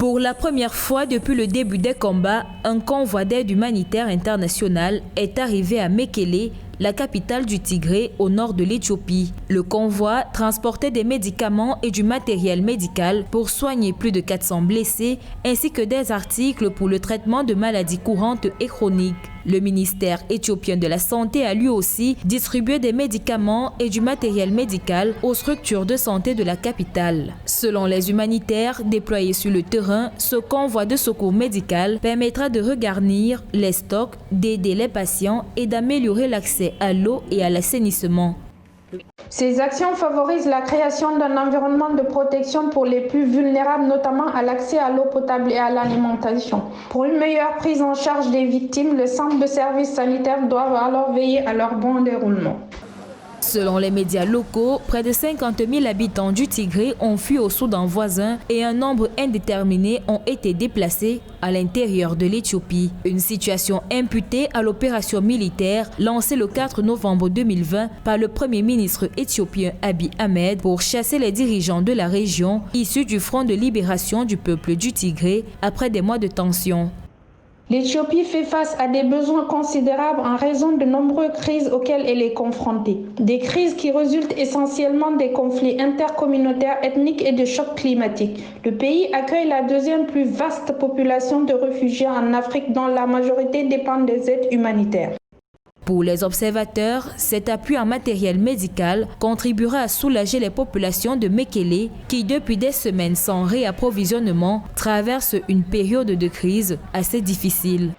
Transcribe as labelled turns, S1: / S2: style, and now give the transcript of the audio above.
S1: Pour la première fois depuis le début des combats, un convoi d'aide humanitaire internationale est arrivé à Mekele, la capitale du Tigré, au nord de l'Éthiopie. Le convoi transportait des médicaments et du matériel médical pour soigner plus de 400 blessés, ainsi que des articles pour le traitement de maladies courantes et chroniques. Le ministère éthiopien de la Santé a lui aussi distribué des médicaments et du matériel médical aux structures de santé de la capitale. Selon les humanitaires déployés sur le terrain, ce convoi de secours médical permettra de regarnir les stocks, d'aider les patients et d'améliorer l'accès à l'eau et à l'assainissement.
S2: Ces actions favorisent la création d'un environnement de protection pour les plus vulnérables, notamment à l'accès à l'eau potable et à l'alimentation. Pour une meilleure prise en charge des victimes, le centre de services sanitaires doit alors veiller à leur bon déroulement.
S1: Selon les médias locaux, près de 50 000 habitants du Tigré ont fui au Soudan voisin et un nombre indéterminé ont été déplacés à l'intérieur de l'Éthiopie. Une situation imputée à l'opération militaire lancée le 4 novembre 2020 par le Premier ministre éthiopien Abiy Ahmed pour chasser les dirigeants de la région issus du Front de libération du peuple du Tigré après des mois de tension.
S2: L'Éthiopie fait face à des besoins considérables en raison de nombreuses crises auxquelles elle est confrontée. Des crises qui résultent essentiellement des conflits intercommunautaires, ethniques et de chocs climatiques. Le pays accueille la deuxième plus vaste population de réfugiés en Afrique, dont la majorité dépend des aides humanitaires.
S1: Pour les observateurs, cet appui en matériel médical contribuera à soulager les populations de Mekele qui, depuis des semaines sans réapprovisionnement, traversent une période de crise assez difficile.